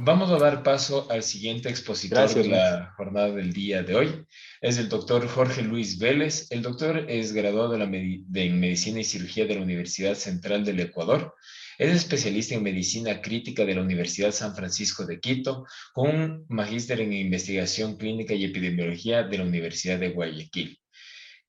Vamos a dar paso al siguiente expositor de Gracias, Max. la jornada del día de hoy. Es el doctor Jorge Luis Vélez. El doctor es graduado en Medicina y Cirugía de la Universidad Central del Ecuador. Es especialista en Medicina Crítica de la Universidad San Francisco de Quito, con un magíster en Investigación Clínica y Epidemiología de la Universidad de Guayaquil.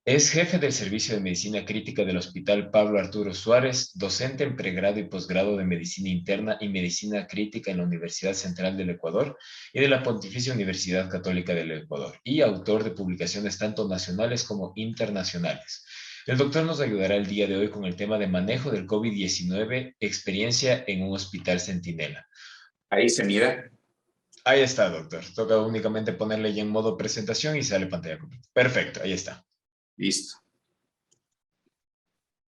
Es jefe del Servicio de Medicina Crítica del Hospital Pablo Arturo Suárez, docente en pregrado y posgrado de Medicina Interna y Medicina Crítica en la Universidad Central del Ecuador y de la Pontificia Universidad Católica del Ecuador, y autor de publicaciones tanto nacionales como internacionales. El doctor nos ayudará el día de hoy con el tema de manejo del COVID-19, experiencia en un hospital centinela. Ahí se mira. Ahí está, doctor. Toca únicamente ponerle ya en modo presentación y sale pantalla completa. Perfecto, ahí está. Listo.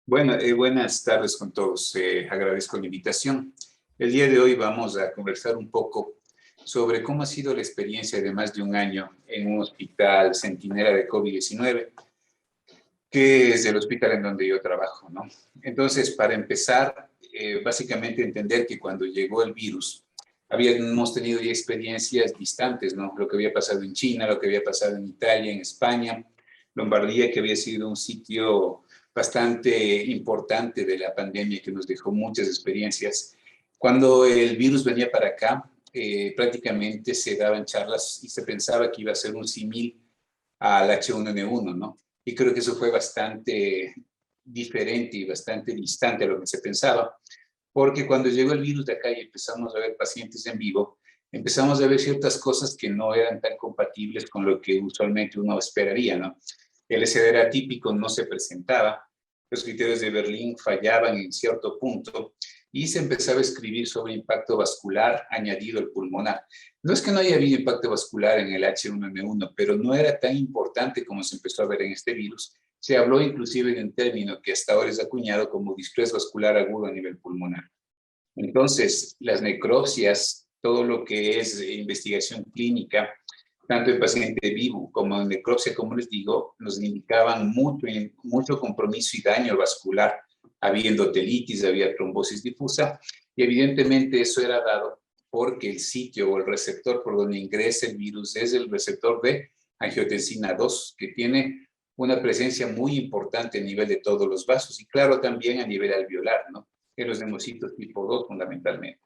Bueno, buenas tardes con todos. Agradezco la invitación. El día de hoy vamos a conversar un poco sobre cómo ha sido la experiencia de más de un año en un hospital centinela de COVID-19, que es el hospital en donde yo trabajo, ¿no? Entonces, para empezar, básicamente entender que cuando llegó el virus, habíamos tenido ya experiencias distantes, ¿no? Lo que había pasado en China, lo que había pasado en Italia, en España, Lombardía, que había sido un sitio bastante importante de la pandemia que nos dejó muchas experiencias. Cuando el virus venía para acá, prácticamente se daban charlas y se pensaba que iba a ser un símil al H1N1, ¿no? Y creo que eso fue bastante diferente y bastante distante a lo que se pensaba, porque cuando llegó el virus de acá y empezamos a ver pacientes en vivo, empezamos a ver ciertas cosas que no eran tan compatibles con lo que usualmente uno esperaría, ¿no? El SDR atípico no se presentaba, los criterios de Berlín fallaban en cierto punto y se empezaba a escribir sobre impacto vascular añadido al pulmonar. No es que no haya habido impacto vascular en el H1N1, pero no era tan importante como se empezó a ver en este virus. Se habló inclusive de un término que hasta ahora es acuñado como distrés vascular agudo a nivel pulmonar. Entonces, las necropsias, todo lo que es investigación clínica, tanto en paciente vivo como en necropsia, como les digo, nos indicaban mucho compromiso y daño vascular. Había endotelitis, había trombosis difusa, y evidentemente eso era dado porque el sitio o el receptor por donde ingresa el virus es el receptor de angiotensina 2, que tiene una presencia muy importante a nivel de todos los vasos y claro también a nivel alveolar, ¿no? En los neumocitos tipo 2 fundamentalmente.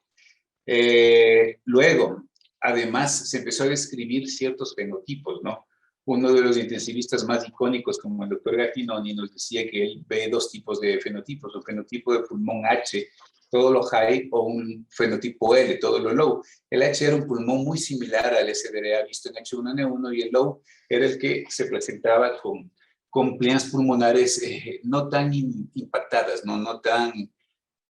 Luego, además, se empezó a describir ciertos fenotipos, ¿no? Uno de los intensivistas más icónicos, como el doctor Gattinoni, nos decía que él ve dos tipos de fenotipos, un fenotipo de pulmón H, todo lo high, o un fenotipo L, todo lo low. El H era un pulmón muy similar al SDRA visto en H1N1 y el low era el que se presentaba con plenas pulmonares no tan impactadas, no tan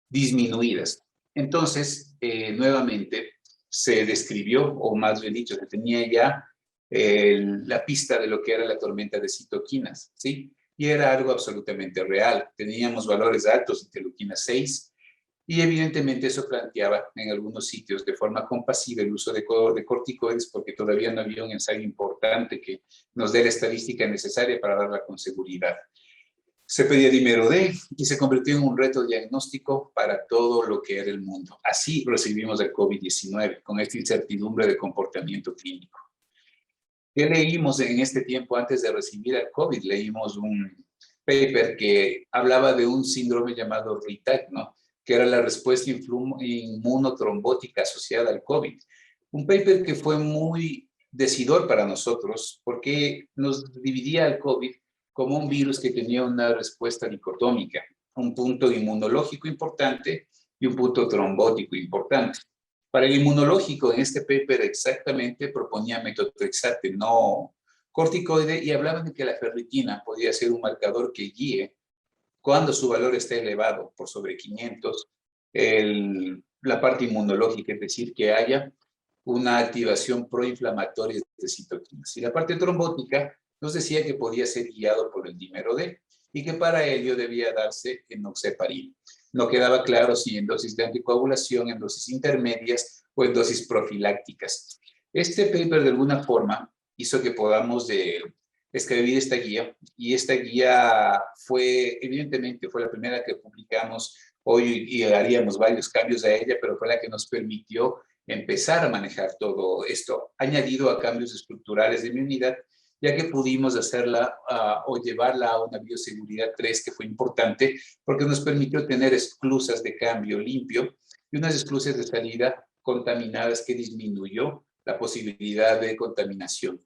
disminuidas. Entonces, nuevamente, se describió, o más bien dicho, se tenía ya la pista de lo que era la tormenta de citoquinas, ¿sí? Y era algo absolutamente real. Teníamos valores altos de interleuquina 6 y evidentemente eso planteaba en algunos sitios de forma compasiva el uso de corticoides porque todavía no había un ensayo importante que nos dé la estadística necesaria para darla con seguridad. Se pedía dímero D y se convirtió en un reto diagnóstico para todo lo que era el mundo. Así recibimos el COVID-19, con esta incertidumbre de comportamiento clínico. ¿Qué leímos en este tiempo antes de recibir el COVID? Leímos un paper que hablaba de un síndrome llamado RITAC, ¿no? Que era la respuesta inmunotrombótica asociada al COVID. Un paper que fue muy decidor para nosotros porque nos dividía al COVID como un virus que tenía una respuesta dicotómica, un punto inmunológico importante y un punto trombótico importante. Para el inmunológico, en este paper exactamente proponía metotrexate, no corticoide, y hablaban de que la ferritina podía ser un marcador que guíe cuando su valor está elevado por sobre 500, la parte inmunológica, es decir, que haya una activación proinflamatoria de citoquinas. Y la parte trombótica nos decía que podía ser guiado por el dímero D y que para ello debía darse enoxaparina. No quedaba claro si en dosis de anticoagulación, en dosis intermedias o en dosis profilácticas. Este paper de alguna forma hizo que podamos escribir esta guía y esta guía evidentemente fue la primera que publicamos hoy y haríamos varios cambios a ella, pero fue la que nos permitió empezar a manejar todo esto, añadido a cambios estructurales de inmunidad, ya que pudimos hacerla o llevarla a una bioseguridad 3, que fue importante, porque nos permitió tener esclusas de cambio limpio y unas esclusas de salida contaminadas, que disminuyó la posibilidad de contaminación.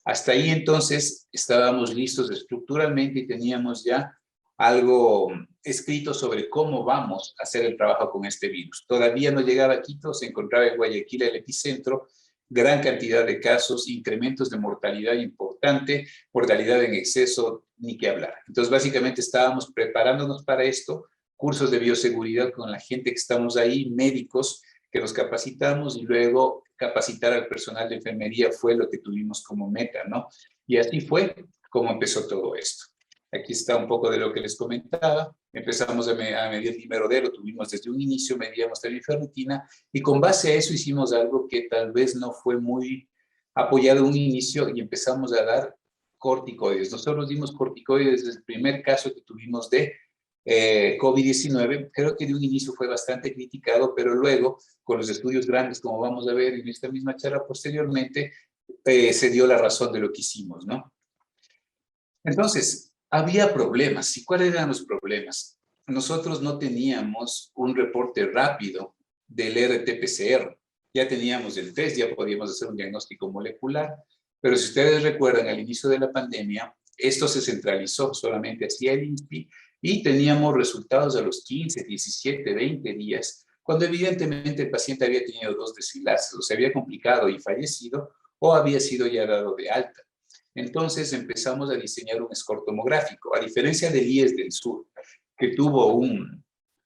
Hasta ahí entonces estábamos listos estructuralmente y teníamos ya algo escrito sobre cómo vamos a hacer el trabajo con este virus. Todavía no llegaba a Quito, se encontraba en Guayaquil el epicentro, gran cantidad de casos, incrementos de mortalidad importante, mortalidad en exceso, ni que hablar. Entonces, básicamente estábamos preparándonos para esto, cursos de bioseguridad con la gente que estamos ahí, médicos que nos capacitamos, y luego capacitar al personal de enfermería fue lo que tuvimos como meta, ¿no? Y así fue como empezó todo esto. Aquí está un poco de lo que les comentaba. Empezamos a medir dímero D, lo tuvimos desde un inicio, medíamos también ferritina, y con base a eso hicimos algo que tal vez no fue muy apoyado en un inicio, y empezamos a dar corticoides. Nosotros dimos corticoides desde el primer caso que tuvimos de COVID-19. Creo que de un inicio fue bastante criticado, pero luego, con los estudios grandes, como vamos a ver en esta misma charla posteriormente, se dio la razón de lo que hicimos, ¿no? Entonces, había problemas. ¿Y cuáles eran los problemas? Nosotros no teníamos un reporte rápido del RT-PCR. Ya teníamos el test, ya podíamos hacer un diagnóstico molecular, pero si ustedes recuerdan, al inicio de la pandemia, esto se centralizó solamente hacia el INSPI, y teníamos resultados a los 15, 17, 20 días, cuando evidentemente el paciente había tenido 2 desenlaces, o se había complicado y fallecido, o había sido ya dado de alta. Entonces empezamos a diseñar un score tomográfico. A diferencia del IES del Sur, que tuvo un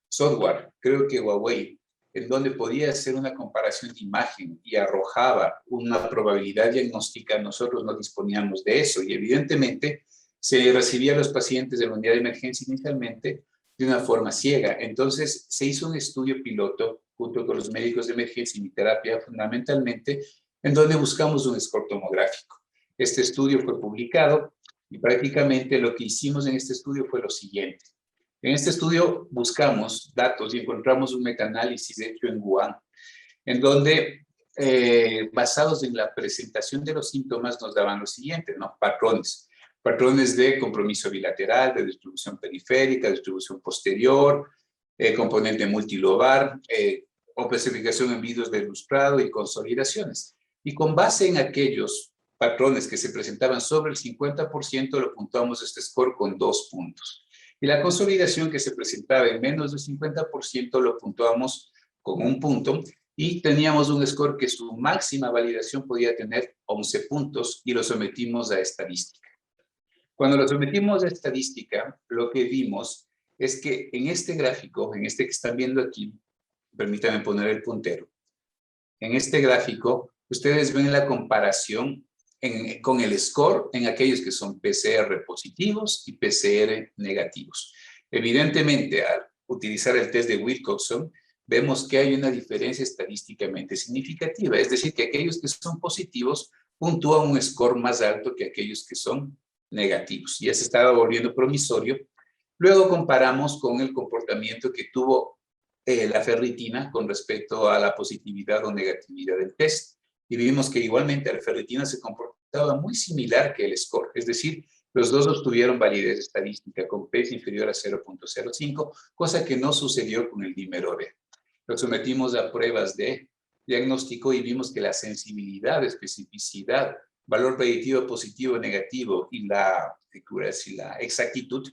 software, creo que Huawei, en donde podía hacer una comparación de imagen y arrojaba una probabilidad diagnóstica, nosotros no disponíamos de eso, y evidentemente se recibía a los pacientes de la unidad de emergencia inicialmente de una forma ciega. Entonces se hizo un estudio piloto junto con los médicos de emergencia y mi terapia, fundamentalmente, en donde buscamos un score tomográfico. Este estudio fue publicado, y prácticamente lo que hicimos en este estudio fue lo siguiente. En este estudio buscamos datos y encontramos un metaanálisis hecho en Wuhan, en donde, basados en la presentación de los síntomas, nos daban lo siguiente, ¿no? Patrones. Patrones de compromiso bilateral, de distribución periférica, distribución posterior, componente multilobar, opacificación en vidrios de lustrado y consolidaciones. Y con base en aquellos patrones que se presentaban sobre el 50%, lo puntuamos este score con 2 puntos. Y la consolidación que se presentaba en menos del 50%, lo puntuamos con 1 punto, y teníamos un score que su máxima validación podía tener 11 puntos, y lo sometimos a estadística. Cuando lo sometimos a estadística, lo que vimos es que en este gráfico, en este que están viendo aquí, permítanme poner el puntero, en este gráfico ustedes ven la comparación con el score en aquellos que son PCR positivos y PCR negativos. Evidentemente, al utilizar el test de Wilcoxon, vemos que hay una diferencia estadísticamente significativa, es decir, que aquellos que son positivos puntúan un score más alto que aquellos que son negativos. Ya se estaba volviendo promisorio. Luego comparamos con el comportamiento que tuvo la ferritina con respecto a la positividad o negatividad del test, y vimos que igualmente la ferritina se comportaba muy similar que el score, es decir, los dos obtuvieron validez estadística con P inferior a 0.05, cosa que no sucedió con el dímero D. Lo sometimos a pruebas de diagnóstico y vimos que la sensibilidad, especificidad, valor predictivo positivo, negativo y la exactitud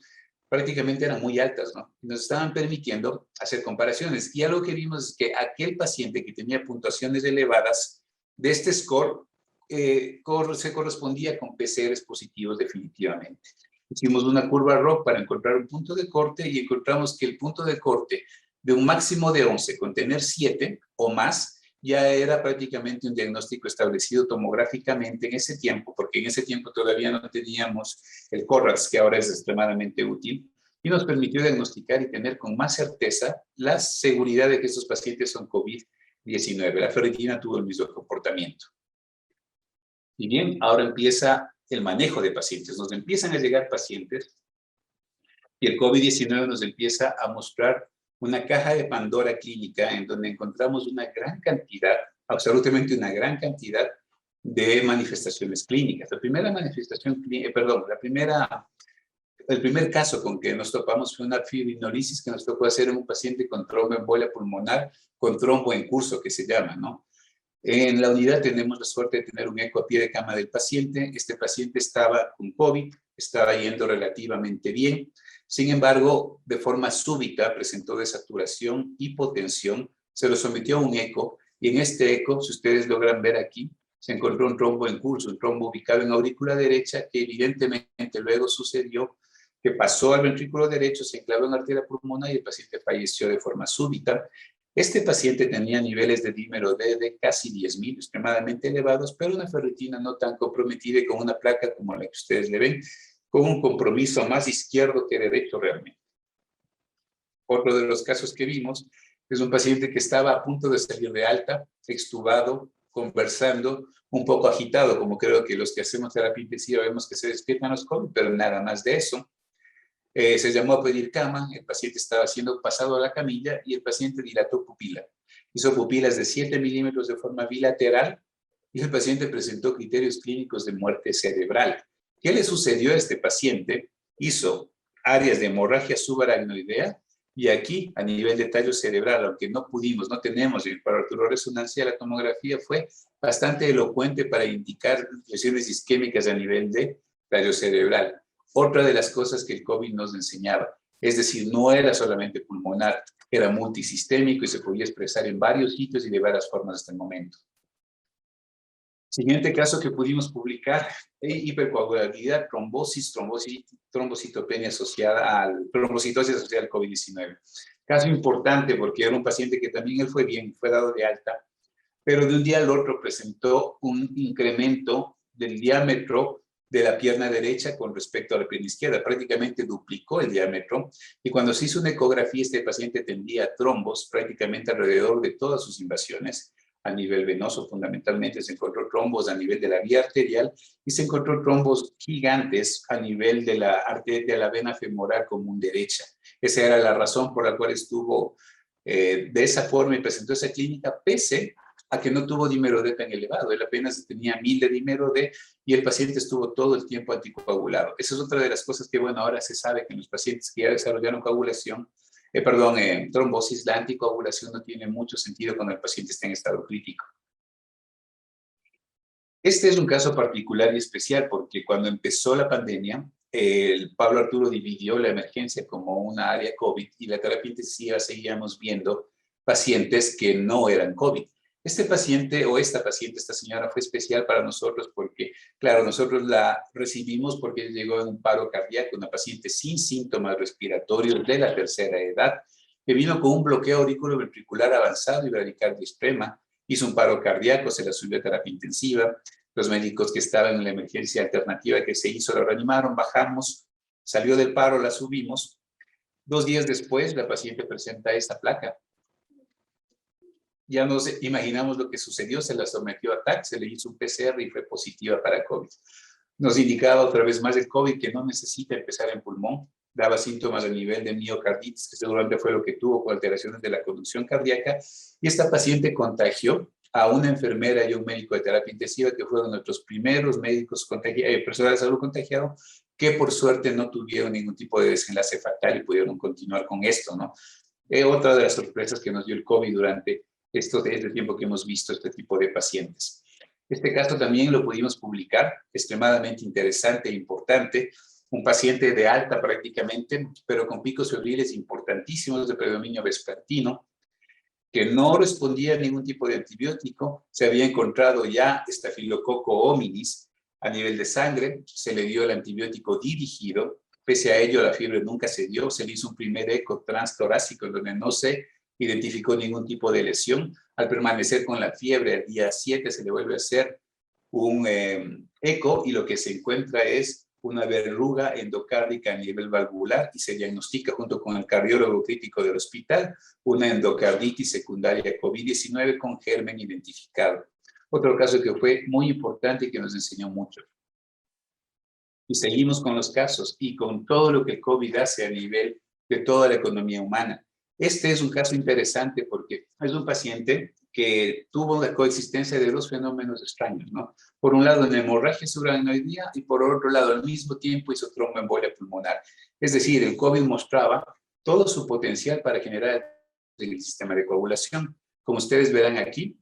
prácticamente eran muy altas, ¿no? Nos estaban permitiendo hacer comparaciones. Y algo que vimos es que aquel paciente que tenía puntuaciones elevadas de este score se correspondía con PCRs positivos definitivamente. Hicimos una curva ROC para encontrar un punto de corte, y encontramos que el punto de corte de un máximo de 11 con tener 7 o más ya era prácticamente un diagnóstico establecido tomográficamente en ese tiempo, porque en ese tiempo todavía no teníamos el CORRAX, que ahora es extremadamente útil, y nos permitió diagnosticar y tener con más certeza la seguridad de que estos pacientes son COVID-19. La ferritina tuvo el mismo comportamiento. Y bien, ahora empieza el manejo de pacientes. Nos empiezan a llegar pacientes y el COVID-19 nos empieza a mostrar una caja de Pandora clínica en donde encontramos una gran cantidad, absolutamente una gran cantidad de manifestaciones clínicas. La primera manifestación, el primer caso con que nos topamos fue una fibrinolisis que nos tocó hacer en un paciente con tromboembolia pulmonar, con trombo en curso que se llama, ¿no? En la unidad tenemos la suerte de tener un eco a pie de cama del paciente. Este paciente estaba con COVID, estaba yendo relativamente bien. Sin embargo, de forma súbita presentó desaturación, hipotensión, se lo sometió a un eco y en este eco, si ustedes logran ver aquí, se encontró un trombo en curso, un trombo ubicado en la aurícula derecha que evidentemente luego sucedió que pasó al ventrículo derecho, se enclavó en la arteria pulmonar y el paciente falleció de forma súbita. Este paciente tenía niveles de dímero D de casi 10.000, extremadamente elevados, pero una ferritina no tan comprometida y con una placa como la que ustedes le ven, con un compromiso más izquierdo que derecho realmente. Otro de los casos que vimos es un paciente que estaba a punto de salir de alta, extubado, conversando, un poco agitado, como creo que los que hacemos terapia intensiva vemos que se despiertan los COVID, pero nada más de eso. Se llamó a pedir cama, el paciente estaba siendo pasado a la camilla y el paciente dilató pupila. Hizo pupilas de 7 milímetros de forma bilateral y el paciente presentó criterios clínicos de muerte cerebral. ¿Qué le sucedió a este paciente? Hizo áreas de hemorragia subaracnoidea y aquí, a nivel de tallo cerebral, aunque no tenemos para resonancia, la tomografía fue bastante elocuente para indicar lesiones isquémicas a nivel de tallo cerebral. Otra de las cosas que el COVID nos enseñaba, es decir, no era solamente pulmonar, era multisistémico y se podía expresar en varios sitios y de varias formas hasta el momento. Siguiente caso que pudimos publicar, hipercoagulabilidad, trombocitopenia asociada trombocitosis asociada al COVID-19. Caso importante porque era un paciente que también él fue bien, fue dado de alta, pero de un día al otro presentó un incremento del diámetro de la pierna derecha con respecto a la pierna izquierda. Prácticamente duplicó el diámetro y cuando se hizo una ecografía, este paciente tendría trombos prácticamente alrededor de todas sus invasiones. A nivel venoso, fundamentalmente, se encontró trombos a nivel de la vía arterial y se encontró trombos gigantes a nivel de la vena femoral común derecha. Esa era la razón por la cual estuvo de esa forma y presentó esa clínica, pese a que no tuvo dímero D tan elevado. Él apenas tenía 1000 de dímero D y el paciente estuvo todo el tiempo anticoagulado. Esa es otra de las cosas que, bueno, ahora se sabe que en los pacientes que ya desarrollaron trombosis, la anticoagulación no tiene mucho sentido cuando el paciente está en estado crítico. Este es un caso particular y especial porque cuando empezó la pandemia, el Pablo Arturo dividió la emergencia como una área COVID y la terapia intensiva seguíamos viendo pacientes que no eran COVID. Este paciente o esta paciente, esta señora, fue especial para nosotros porque, claro, nosotros la recibimos porque llegó en un paro cardíaco, una paciente sin síntomas respiratorios de la tercera edad, que vino con un bloqueo auriculoventricular avanzado y bradicardia extrema, hizo un paro cardíaco, se la subió a terapia intensiva, los médicos que estaban en la emergencia alternativa que se hizo la reanimaron, bajamos, salió del paro, la subimos. 2 días después, la paciente presenta esta placa. Ya nos imaginamos lo que sucedió, se la sometió a TAC, se le hizo un PCR y fue positiva para COVID. Nos indicaba otra vez más el COVID que no necesita empezar en pulmón, daba síntomas a nivel de miocarditis, que seguramente fue lo que tuvo con alteraciones de la conducción cardíaca, y esta paciente contagió a una enfermera y a un médico de terapia intensiva que fueron nuestros primeros médicos personal de salud contagiado, que por suerte no tuvieron ningún tipo de desenlace fatal y pudieron continuar con esto, ¿no? Otra de las sorpresas que nos dio el COVID durante este tiempo que hemos visto este tipo de pacientes. Este caso también lo pudimos publicar, extremadamente interesante e importante. Un paciente de alta prácticamente, pero con picos febriles importantísimos de predominio vespertino, que no respondía a ningún tipo de antibiótico. Se había encontrado ya Staphylococcus hominis a nivel de sangre, se le dio el antibiótico dirigido. Pese a ello, la fiebre nunca se dio. Se le hizo un primer eco transtorácico en donde no se identificó ningún tipo de lesión. Al permanecer con la fiebre, al día 7 se le vuelve a hacer un eco y lo que se encuentra es una verruga endocárdica a nivel valvular y se diagnostica junto con el cardiólogo crítico del hospital una endocarditis secundaria COVID-19 con germen identificado. Otro caso que fue muy importante y que nos enseñó mucho. Y seguimos con los casos y con todo lo que el COVID hace a nivel de toda la economía humana. Este es un caso interesante porque es un paciente que tuvo la coexistencia de dos fenómenos extraños, ¿no? Por un lado, una hemorragia subaracnoidea y por otro lado, al mismo tiempo, hizo tromboembolia pulmonar. Es decir, el COVID mostraba todo su potencial para generar el sistema de coagulación. Como ustedes verán aquí,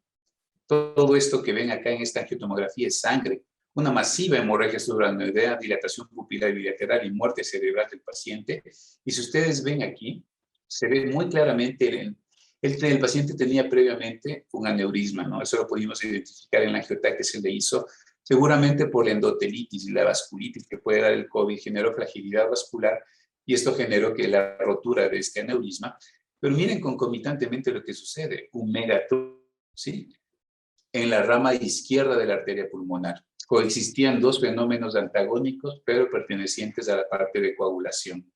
todo esto que ven acá en esta angiotomografía es sangre, una masiva hemorragia subaracnoidea, dilatación pupilar bilateral y muerte cerebral del paciente. Y si ustedes ven aquí, se ve muy claramente el paciente tenía previamente un aneurisma, ¿no? Eso lo pudimos identificar en la angiotac que se le hizo, seguramente por la endotelitis y la vasculitis que puede dar el COVID, generó fragilidad vascular y esto generó que la rotura de este aneurisma. Pero miren concomitantemente lo que sucede, un megatrombo, ¿sí? En la rama izquierda de la arteria pulmonar. Coexistían dos fenómenos antagónicos, pero pertenecientes a la parte de coagulación.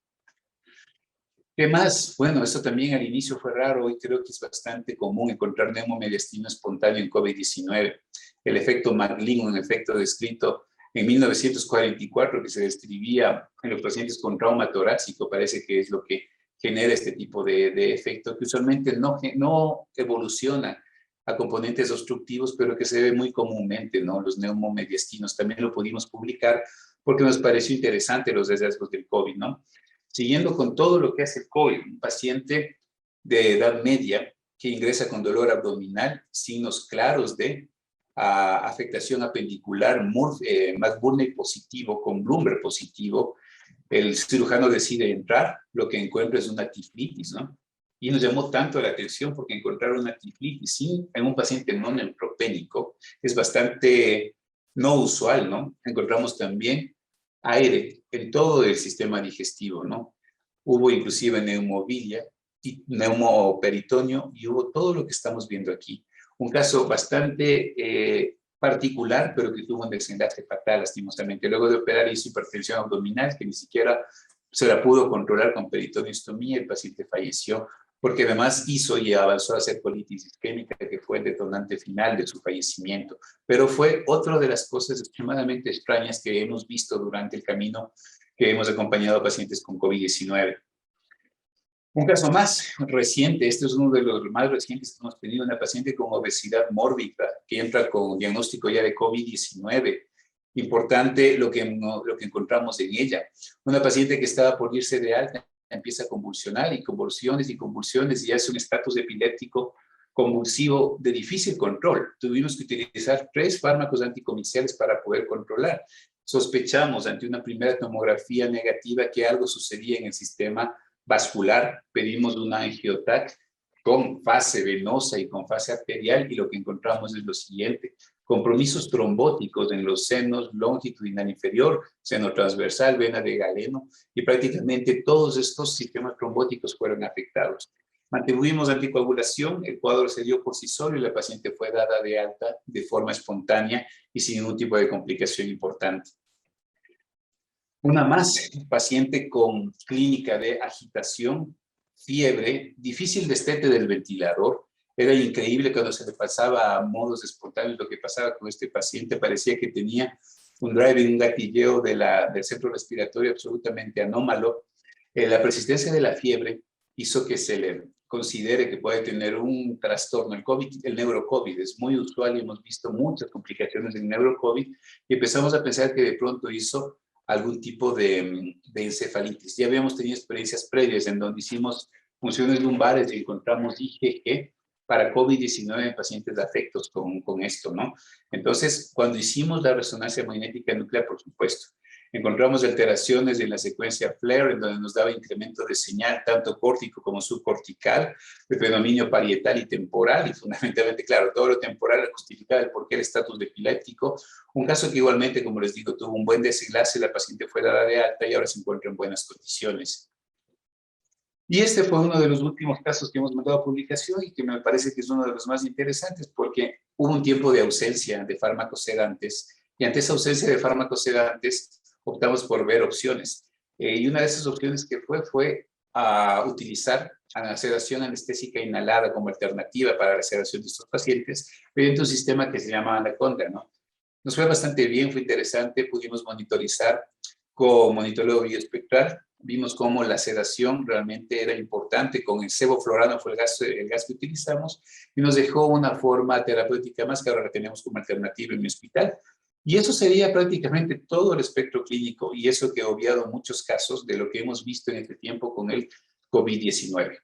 ¿Qué más? Bueno, esto también al inicio fue raro y creo que es bastante común encontrar neumomediastino espontáneo en COVID-19. El efecto Maglin, un efecto descrito en 1944 que se describía en los pacientes con trauma torácico, parece que es lo que genera este tipo de efecto, que usualmente no evoluciona a componentes obstructivos, pero que se ve muy comúnmente, ¿no? Los neumomediastinos también lo pudimos publicar porque nos pareció interesante los hallazgos del COVID, ¿no? Siguiendo con todo lo que hace el COVID, un paciente de edad media que ingresa con dolor abdominal, signos claros de afectación apendicular, McBurney positivo, con Bloomberg positivo, el cirujano decide entrar, lo que encuentra es una tiflitis, ¿no? Y nos llamó tanto la atención porque encontrar una tiflitis en un paciente no neutropénico es bastante no usual, ¿no? Encontramos también aire en todo el sistema digestivo, ¿no? Hubo inclusive neumobilia y neumoperitoneo y hubo todo lo que estamos viendo aquí. Un caso bastante particular, pero que tuvo un desenlace fatal, lastimosamente. Luego de operar hizo hipertensión abdominal, que ni siquiera se la pudo controlar con peritoneostomía, el paciente falleció, porque además hizo y avanzó a hacer colitis isquémica, que fue el detonante final de su fallecimiento. Pero fue otra de las cosas extremadamente extrañas que hemos visto durante el camino que hemos acompañado a pacientes con COVID-19. Un caso más reciente, este es uno de los más recientes que hemos tenido, una paciente con obesidad mórbida que entra con diagnóstico ya de COVID-19. Importante lo que encontramos en ella. Una paciente que estaba por irse de alta empieza a convulsionar y convulsiones y hace un estatus epiléptico convulsivo de difícil control. Tuvimos que utilizar 3 fármacos anticomiциales para poder controlar. Sospechamos ante una primera tomografía negativa que algo sucedía en el sistema vascular, pedimos una angiotac con fase venosa y con fase arterial y lo que encontramos es lo siguiente: compromisos trombóticos en los senos longitudinal inferior, seno transversal, vena de Galeno, y prácticamente todos estos sistemas trombóticos fueron afectados. Mantuvimos anticoagulación, el cuadro se dio por sí solo y la paciente fue dada de alta de forma espontánea y sin ningún tipo de complicación importante. Una más, paciente con clínica de agitación, fiebre, difícil destete del ventilador. Era increíble cuando se le pasaba a modos espontáneos lo que pasaba con este paciente. Parecía que tenía un driving, un gatilleo del centro respiratorio absolutamente anómalo. La persistencia de la fiebre hizo que se le considere que puede tener un trastorno. El neurocovid es muy usual y hemos visto muchas complicaciones en neurocovid y empezamos a pensar que de pronto hizo algún tipo de encefalitis. Ya habíamos tenido experiencias previas en donde hicimos funciones lumbares y encontramos IgG para COVID-19 en pacientes afectos con esto, ¿no? Entonces, cuando hicimos la resonancia magnética nuclear, por supuesto, encontramos alteraciones en la secuencia FLAIR, en donde nos daba incremento de señal, tanto córtico como subcortical, de predominio parietal y temporal, y fundamentalmente, claro, todo lo temporal justificaba el porqué el estatus de epiléptico. Un caso que igualmente, como les digo, tuvo un buen desenlace, la paciente fue dada de alta y ahora se encuentra en buenas condiciones. Y este fue uno de los últimos casos que hemos mandado a publicación y que me parece que es uno de los más interesantes porque hubo un tiempo de ausencia de fármacos sedantes y ante esa ausencia de fármacos sedantes optamos por ver opciones. Y una de esas opciones que fue a utilizar la sedación anestésica inhalada como alternativa para la sedación de estos pacientes mediante un sistema que se llama Anaconda, ¿no? Nos fue bastante bien, fue interesante, pudimos monitorizar con monitoreo bioespectral Vimos cómo la sedación realmente era importante. Con el sevoflurano fue el gas que utilizamos y nos dejó una forma terapéutica más que ahora la tenemos como alternativa en mi hospital. Y eso sería prácticamente todo el espectro clínico y eso que he obviado muchos casos de lo que hemos visto en este tiempo con el COVID-19.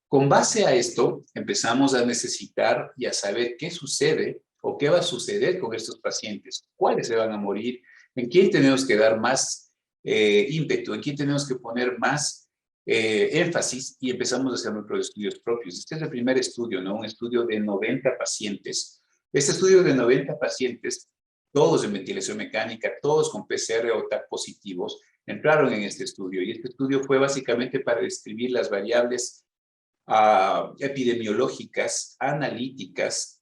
Con base a esto, empezamos a necesitar y a saber qué sucede o qué va a suceder con estos pacientes, cuáles se van a morir, en quién tenemos que dar más ímpetu, en quién tenemos que poner más énfasis y empezamos a hacer nuestros estudios propios. Este es el primer estudio, ¿no? Un estudio de 90 pacientes. Este estudio de 90 pacientes, todos en ventilación mecánica, todos con PCR o TAC positivos, entraron en este estudio y este estudio fue básicamente para describir las variables epidemiológicas, analíticas,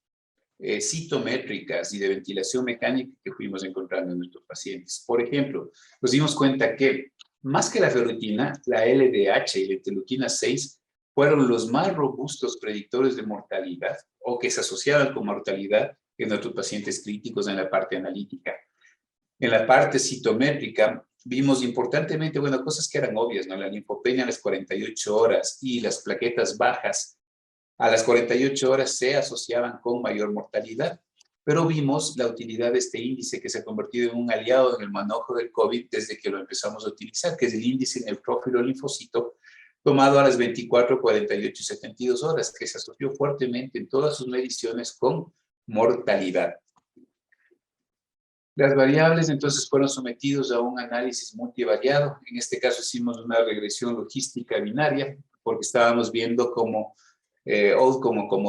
citométricas y de ventilación mecánica que fuimos encontrando en nuestros pacientes. Por ejemplo, nos dimos cuenta que más que la ferritina, la LDH y la interleuquina 6 fueron los más robustos predictores de mortalidad o que se asociaban con mortalidad en nuestros pacientes críticos en la parte analítica. En la parte citométrica vimos importantemente, bueno, cosas que eran obvias, ¿no? La linfopenia a las 48 horas y las plaquetas bajas a las 48 horas se asociaban con mayor mortalidad, pero vimos la utilidad de este índice que se ha convertido en un aliado en el manejo del COVID desde que lo empezamos a utilizar, que es el índice neutrófilo linfocito, tomado a las 24, 48 y 72 horas, que se asoció fuertemente en todas sus mediciones con mortalidad. Las variables entonces fueron sometidos a un análisis multivariado. En este caso hicimos una regresión logística binaria porque estábamos viendo como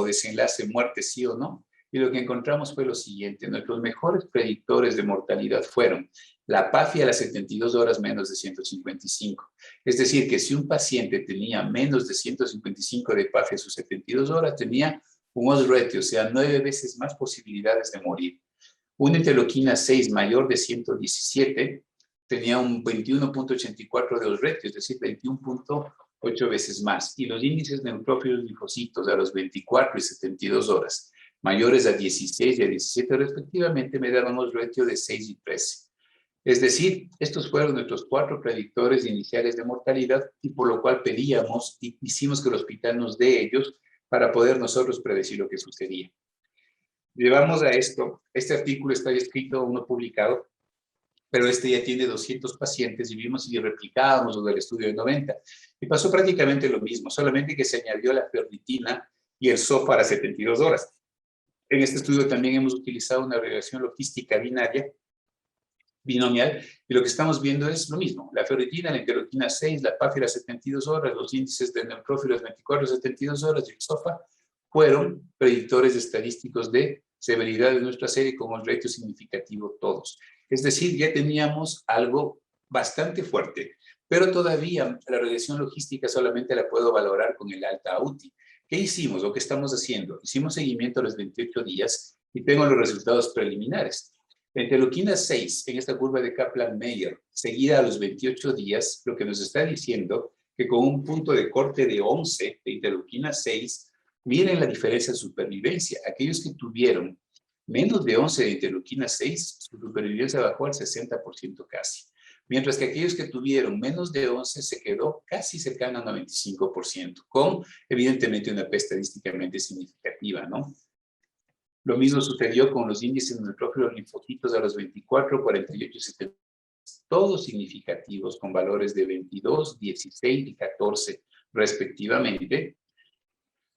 desenlace muerte sí o no. Y lo que encontramos fue lo siguiente. Nuestros mejores predictores de mortalidad fueron la PAFI a las 72 horas menos de 155. Es decir, que si un paciente tenía menos de 155 de PAFI a sus 72 horas, tenía un odds ratio, o sea, 9 veces más posibilidades de morir. Una interleuquina 6 mayor de 117 tenía un 21.84 de odds ratio, es decir, 21.8 veces más. Y los índices neutrófilos linfocitos a los 24 y 72 horas, mayores a 16 y a 17 respectivamente, me daban un odds ratio de 6 y 13. Es decir, estos fueron nuestros 4 predictores iniciales de mortalidad y por lo cual pedíamos y hicimos que el hospital nos dé ellos para poder nosotros predecir lo que sucedía. Llevamos a esto, este artículo está escrito, uno publicado, pero este ya tiene 200 pacientes y vimos y replicábamos lo del estudio de 90. Y pasó prácticamente lo mismo, solamente que se añadió la ferritina y el SOF para 72 horas. En este estudio también hemos utilizado una regresión logística binomial, y lo que estamos viendo es lo mismo. La ferritina, la interleuquina 6, la PAFI a las 72 horas, los índices de neutrófilos 24 y 72 horas y el SOFA fueron predictores estadísticos de severidad de nuestra serie con un ratio significativo todos. Es decir, ya teníamos algo bastante fuerte, pero todavía la regresión logística solamente la puedo valorar con el alta UTI. ¿Qué hicimos o qué estamos haciendo? Hicimos seguimiento a los 28 días y tengo los resultados preliminares. La interleuquina 6 en esta curva de Kaplan-Meier, seguida a los 28 días, lo que nos está diciendo que con un punto de corte de 11 de interleuquina 6, miren la diferencia de supervivencia. Aquellos que tuvieron menos de 11 de interleuquina 6, su supervivencia bajó al 60% casi. Mientras que aquellos que tuvieron menos de 11 se quedó casi cercano al 95%, con evidentemente una P estadísticamente significativa, ¿no? Lo mismo sucedió con los índices de neutrófilos linfocitos a los 24, 48 y 70, todos significativos con valores de 22, 16 y 14 respectivamente.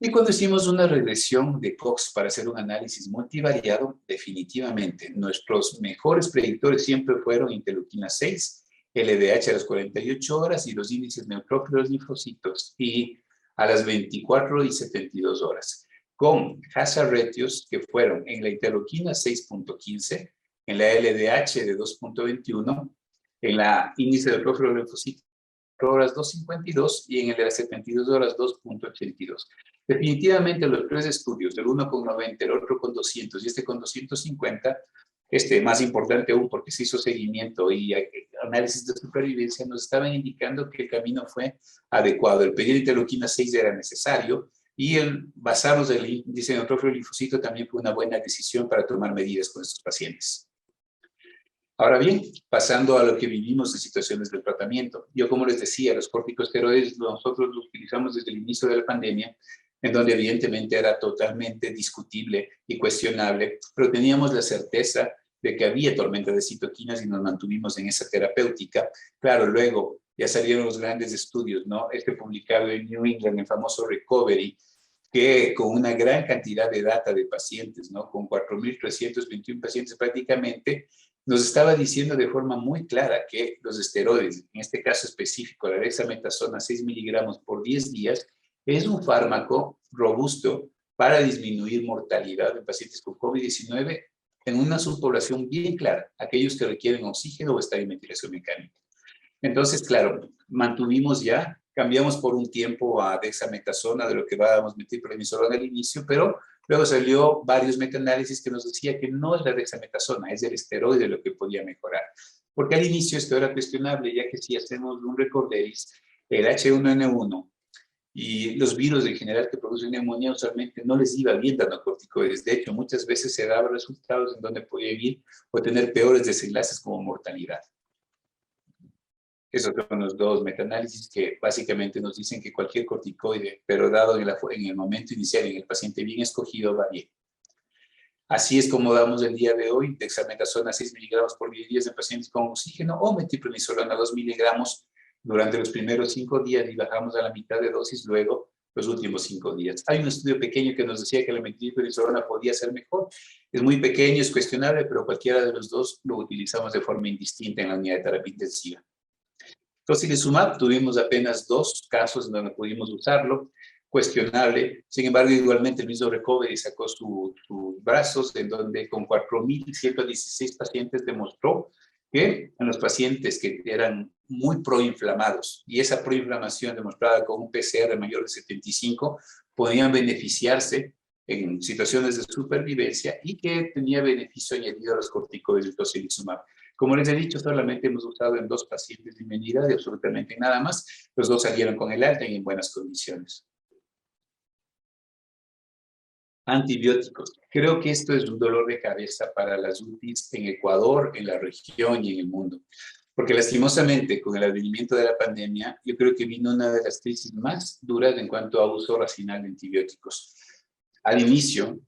Y cuando hicimos una regresión de Cox para hacer un análisis multivariado, definitivamente nuestros mejores predictores siempre fueron interleuquina 6, LDH a las 48 horas y los índices neutrófilos linfocitos y a las 24 y 72 horas, con hazard ratios que fueron en la interleuquina 6.15, en la LDH de 2.21, en la índice de neutrófilos linfocitos horas 2.52 y en el de las 72 horas 2.82. Definitivamente los 3 estudios, el uno con 90, el otro con 200 y este con 250, más importante aún porque se hizo seguimiento y análisis de supervivencia, nos estaban indicando que el camino fue adecuado. El pedir interleuquina 6 era necesario y el basarnos en el índice de neutrófilo linfocito también fue una buena decisión para tomar medidas con estos pacientes. Ahora bien, pasando a lo que vivimos en situaciones del tratamiento. Yo, como les decía, los corticosteroides nosotros los utilizamos desde el inicio de la pandemia, en donde evidentemente era totalmente discutible y cuestionable, pero teníamos la certeza de que había tormenta de citoquinas y nos mantuvimos en esa terapéutica. Claro, luego ya salieron los grandes estudios, ¿no? Este publicado en New England, el famoso Recovery, que con una gran cantidad de data de pacientes, ¿no? Con 4.321 pacientes prácticamente, nos estaba diciendo de forma muy clara que los esteroides, en este caso específico, la dexametasona 6 miligramos por 10 días, es un fármaco robusto para disminuir mortalidad en pacientes con COVID-19 en una subpoblación bien clara, aquellos que requieren oxígeno o están en ventilación mecánica. Entonces, claro, mantuvimos ya, cambiamos por un tiempo a dexametasona de lo que dábamos metilprednisolona al inicio, pero luego salió varios metaanálisis que nos decía que no es la dexametasona, es el esteroide lo que podía mejorar. Porque al inicio esto era cuestionable, ya que si hacemos un recorderis, el H1N1 y los virus en general que producen neumonía usualmente no les iba bien dando corticoides. De hecho, muchas veces se daban resultados en donde podían ir o tener peores desenlaces como mortalidad. Esos son los dos metaanálisis que básicamente nos dicen que cualquier corticoide, pero dado en el momento inicial, en el paciente bien escogido, va bien. Así es como damos el día de hoy dexametasona 6 miligramos por 10 días en pacientes con oxígeno o metilprednisolona 2 miligramos durante los primeros 5 días y bajamos a la mitad de dosis luego los últimos 5 días. Hay un estudio pequeño que nos decía que la metilprednisolona podía ser mejor. Es muy pequeño, es cuestionable, pero cualquiera de los dos lo utilizamos de forma indistinta en la unidad de terapia intensiva. Tocilizumab tuvimos apenas 2 casos en donde pudimos usarlo, cuestionable. Sin embargo, igualmente el mismo Recovery sacó sus brazos, en donde con 4.116 pacientes demostró que en los pacientes que eran muy proinflamados, y esa proinflamación demostrada con un PCR mayor de 75, podían beneficiarse en situaciones de supervivencia y que tenía beneficio añadido a los corticoides del tocilizumab. Como les he dicho, solamente hemos usado en 2 pacientes de inmunidad y absolutamente nada más. Los 2 salieron con el alta y en buenas condiciones. Antibióticos. Creo que esto es un dolor de cabeza para las UTIs en Ecuador, en la región y en el mundo. Porque lastimosamente, con el advenimiento de la pandemia, yo creo que vino una de las crisis más duras en cuanto a uso racional de antibióticos. Al inicio,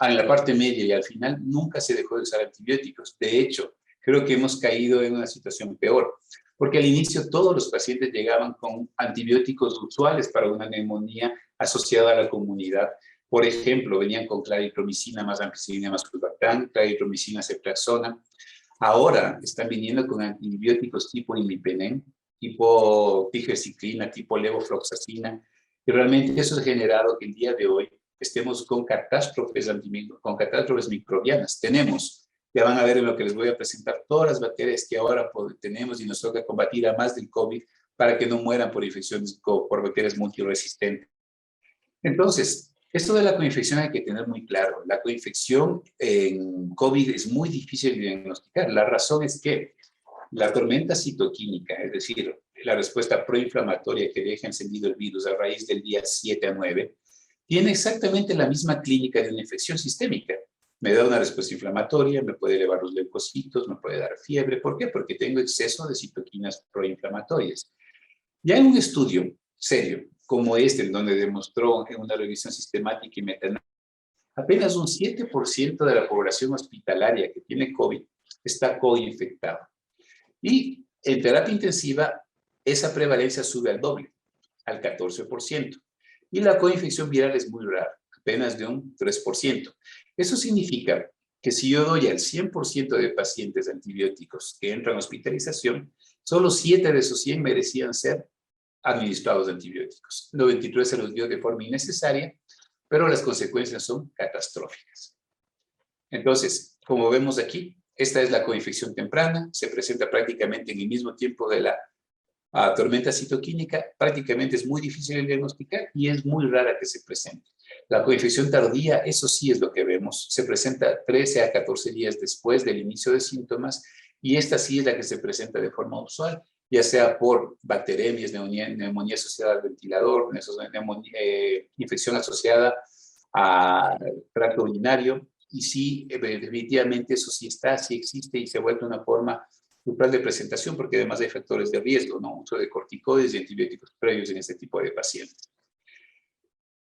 en la parte media y al final, nunca se dejó de usar antibióticos. De hecho, creo que hemos caído en una situación peor, porque al inicio todos los pacientes llegaban con antibióticos usuales para una neumonía asociada a la comunidad. Por ejemplo, venían con claritromicina más ampicilina más sulbactam, claritromicina cetraxona. Ahora están viniendo con antibióticos tipo imipenem, tipo tigecyclina, tipo levofloxacina, y realmente eso ha generado que el día de hoy estemos con catástrofes microbianas. Tenemos, ya van a ver en lo que les voy a presentar, todas las bacterias que ahora tenemos y nos toca combatir a más del COVID para que no mueran por infecciones, por bacterias multiresistentes. Entonces, esto de la coinfección hay que tener muy claro. La coinfección en COVID es muy difícil de diagnosticar. La razón es que la tormenta citoquímica, es decir, la respuesta proinflamatoria que deja encendido el virus a raíz del día 7 a 9, tiene exactamente la misma clínica de una infección sistémica. Me da una respuesta inflamatoria, me puede elevar los leucocitos, me puede dar fiebre. ¿Por qué? Porque tengo exceso de citoquinas proinflamatorias. Ya en un estudio serio como este, en donde demostró en una revisión sistemática y metaanálisis, apenas un 7% de la población hospitalaria que tiene COVID está coinfectada. Y en terapia intensiva, esa prevalencia sube al doble, al 14%. Y la coinfección viral es muy rara, apenas de un 3%. Eso significa que si yo doy al 100% de pacientes antibióticos que entran a hospitalización, solo 7 de esos 100 merecían ser administrados de antibióticos. 93 se los dio de forma innecesaria, pero las consecuencias son catastróficas. Entonces, como vemos aquí, esta es la coinfección temprana, se presenta prácticamente en el mismo tiempo de la tormenta citoquímica, prácticamente es muy difícil de diagnosticar y es muy rara que se presente. La coinfección tardía, eso sí es lo que vemos, se presenta 13 a 14 días después del inicio de síntomas y esta sí es la que se presenta de forma usual, ya sea por bacteremias, neumonía asociada al ventilador, infección asociada al tracto urinario, y sí, definitivamente eso sí está, sí existe y se ha vuelto una forma usual de presentación porque además hay factores de riesgo, ¿no? Uso de corticoides y antibióticos previos en este tipo de pacientes.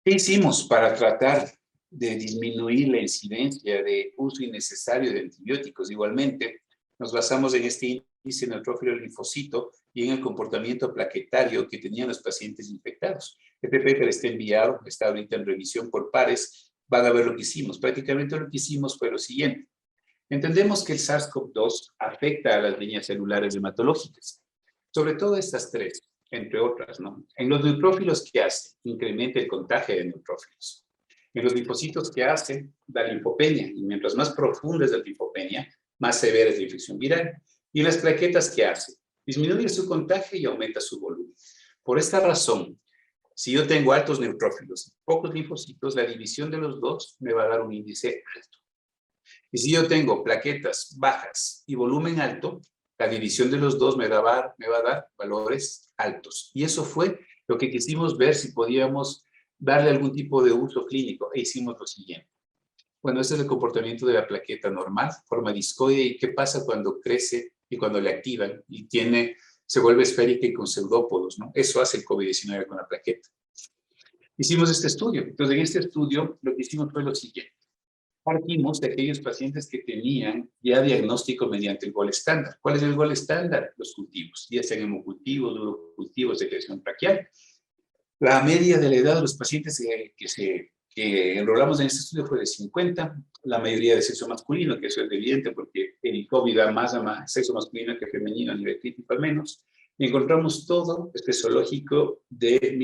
¿Qué hicimos para tratar de disminuir la incidencia de uso innecesario de antibióticos? Igualmente, nos basamos en este índice neutrófilo linfocito y en el comportamiento plaquetario que tenían los pacientes infectados. Este paper está enviado, está ahorita en revisión por pares, van a ver lo que hicimos. Prácticamente lo que hicimos fue lo siguiente. Entendemos que el SARS-CoV-2 afecta a las líneas celulares hematológicas, sobre todo estas tres, entre otras, ¿no? En los neutrófilos, ¿qué hace? Incrementa el contagio de neutrófilos. En los linfocitos, ¿qué hace? Da linfopenia, y mientras más profunda es la linfopenia, más severa es la infección viral. Y en las plaquetas, ¿qué hace? Disminuye su contagio y aumenta su volumen. Por esta razón, si yo tengo altos neutrófilos y pocos linfocitos, la división de los dos me va a dar un índice alto. Y si yo tengo plaquetas bajas y volumen alto, la división de los dos me va a dar valores altos. Y eso fue lo que quisimos ver si podíamos darle algún tipo de uso clínico. E hicimos lo siguiente. Bueno, ese es el comportamiento de la plaqueta normal, forma discoide. ¿Y qué pasa cuando crece y cuando le activan y se vuelve esférica y con pseudópodos, ¿no? Eso hace el COVID-19 con la plaqueta. Hicimos este estudio. Entonces, en este estudio lo que hicimos fue lo siguiente. Partimos de aquellos pacientes que tenían ya diagnóstico mediante el gol estándar. ¿Cuál es el gol estándar? Los cultivos, ya sean hemocultivos, urocultivos, secreción traqueal. La media de la edad de los pacientes que enrolamos en este estudio fue de 50, la mayoría de sexo masculino, que eso es evidente porque el COVID da más a sexo masculino que femenino a nivel crítico al menos. Y encontramos todo zoológico de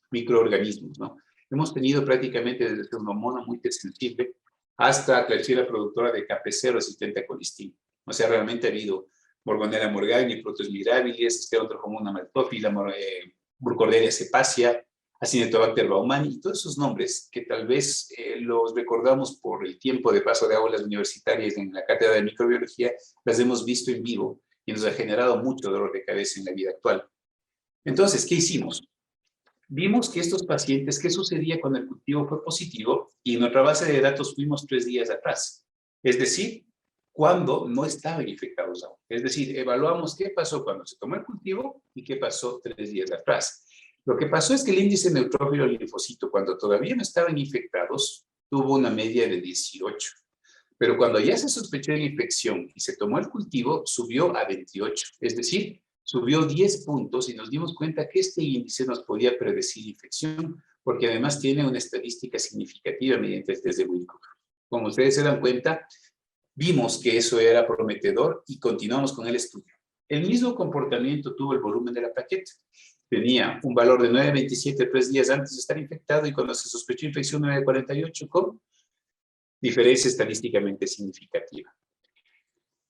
microorganismos, ¿no? Hemos tenido prácticamente desde Pseudomonas muy sensible hasta Klebsiella productora de KP0 resistente a colistina. O sea, realmente ha habido Morgonella morgagni, Proteus mirabilis, Estereotrofomona maltophilia, Burkholderia cepacia, Acinetobacter baumani, y todos esos nombres que tal vez los recordamos por el tiempo de paso de aulas universitarias en la cátedra de microbiología, las hemos visto en vivo y nos ha generado mucho dolor de cabeza en la vida actual. Entonces, ¿qué hicimos? Vimos que estos pacientes, ¿qué sucedía cuando el cultivo fue positivo? Y en nuestra base de datos fuimos 3 días atrás. Es decir, cuando no estaban infectados aún. Es decir, evaluamos qué pasó cuando se tomó el cultivo y qué pasó 3 días atrás. Lo que pasó es que el índice neutrófilo linfocito, cuando todavía no estaban infectados, tuvo una media de 18. Pero cuando ya se sospechó de infección y se tomó el cultivo, subió a 28. Es decir, subió 10 puntos y nos dimos cuenta que este índice nos podía predecir infección, porque además tiene una estadística significativa mediante el test de Wilcox. Como ustedes se dan cuenta, vimos que eso era prometedor y continuamos con el estudio. El mismo comportamiento tuvo el volumen de la plaqueta. Tenía un valor de 9.27 3 días antes de estar infectado y cuando se sospechó infección 9.48 con diferencia estadísticamente significativa.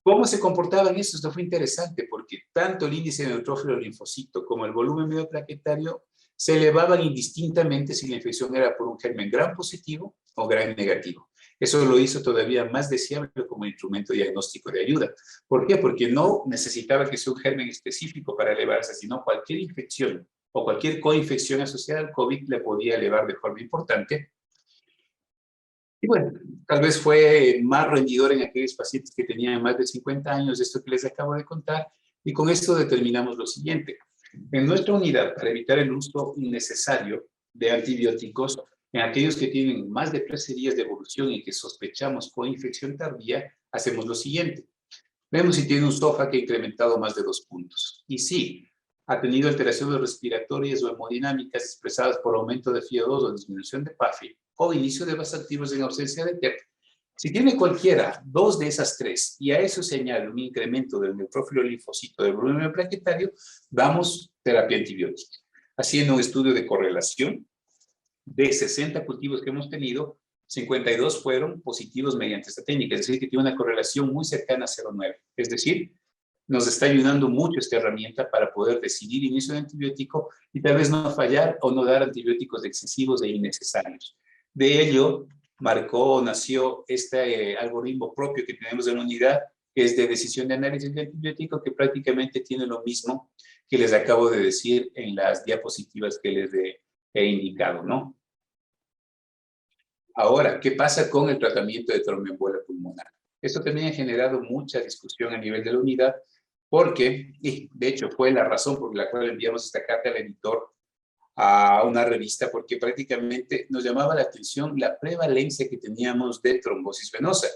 ¿Cómo se comportaban eso? Esto fue interesante porque tanto el índice de neutrófilo linfocito como el volumen medio plaquetario se elevaban indistintamente si la infección era por un germen gram positivo o gram negativo. Eso lo hizo todavía más deseable como instrumento diagnóstico de ayuda. ¿Por qué? Porque no necesitaba que sea un germen específico para elevarse, sino cualquier infección o cualquier coinfección asociada al COVID le podía elevar de forma importante. Y bueno, tal vez fue más rendidor en aquellos pacientes que tenían más de 50 años, esto que les acabo de contar, y con esto determinamos lo siguiente. En nuestra unidad, para evitar el uso innecesario de antibióticos, en aquellos que tienen más de 13 días de evolución y que sospechamos coinfección tardía, hacemos lo siguiente. Vemos si tiene un SOFA que ha incrementado más de 2 puntos. Y sí, ha tenido alteraciones respiratorias o hemodinámicas expresadas por aumento de FIO2 o disminución de PAFI o inicio de vasoactivos en ausencia de TEP. Si tiene cualquiera, 2 de esas 3, y a eso se añade un incremento del neutrófilo linfocito del volumen plaquetario, damos terapia antibiótica. Haciendo un estudio de correlación de 60 cultivos que hemos tenido, 52 fueron positivos mediante esta técnica, es decir, que tiene una correlación muy cercana a 0,9. Es decir, nos está ayudando mucho esta herramienta para poder decidir inicio de antibiótico y tal vez no fallar o no dar antibióticos excesivos e innecesarios. De ello, nació este algoritmo propio que tenemos en la unidad, que es de decisión de análisis de antibiótico, que prácticamente tiene lo mismo que les acabo de decir en las diapositivas que les he indicado, ¿no? Ahora, ¿qué pasa con el tratamiento de tromboembolia pulmonar? Esto también ha generado mucha discusión a nivel de la unidad, porque, y de hecho fue la razón por la cual enviamos esta carta al editor a una revista, porque prácticamente nos llamaba la atención la prevalencia que teníamos de trombosis venosa.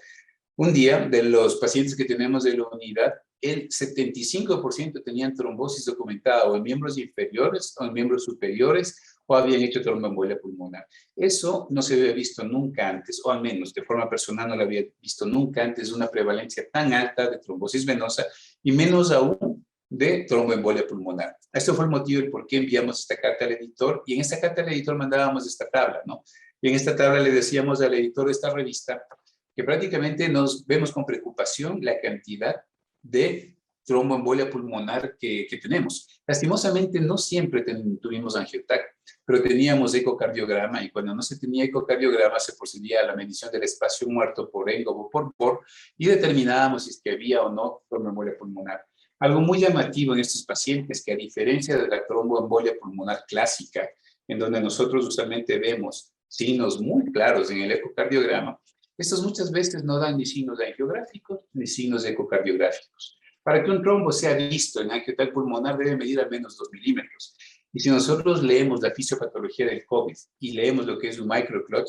Un día, de los pacientes que tenemos de la unidad, el 75% tenían trombosis documentada o en miembros inferiores o en miembros superiores o habían hecho tromboembolia pulmonar. Eso no se había visto nunca antes, o al menos de forma personal no lo había visto nunca antes, una prevalencia tan alta de trombosis venosa y menos aún de tromboembolia pulmonar. Esto fue el motivo del por qué enviamos esta carta al editor, y en esta carta al editor mandábamos esta tabla, ¿no? Y en esta tabla le decíamos al editor de esta revista que prácticamente nos vemos con preocupación la cantidad de tromboembolia pulmonar que tenemos. Lastimosamente no siempre tuvimos angiotac, pero teníamos ecocardiograma, y cuando no se tenía ecocardiograma se procedía a la medición del espacio muerto por ENGOV o por BOR y determinábamos si es que había o no tromboembolia pulmonar. Algo muy llamativo en estos pacientes, que a diferencia de la tromboembolia pulmonar clásica, en donde nosotros usualmente vemos signos muy claros en el ecocardiograma, estos muchas veces no dan ni signos angiográficos ni signos ecocardiográficos. Para que un trombo sea visto en angiotac pulmonar debe medir al menos 2 milímetros. Y si nosotros leemos la fisiopatología del COVID y leemos lo que es un microclot,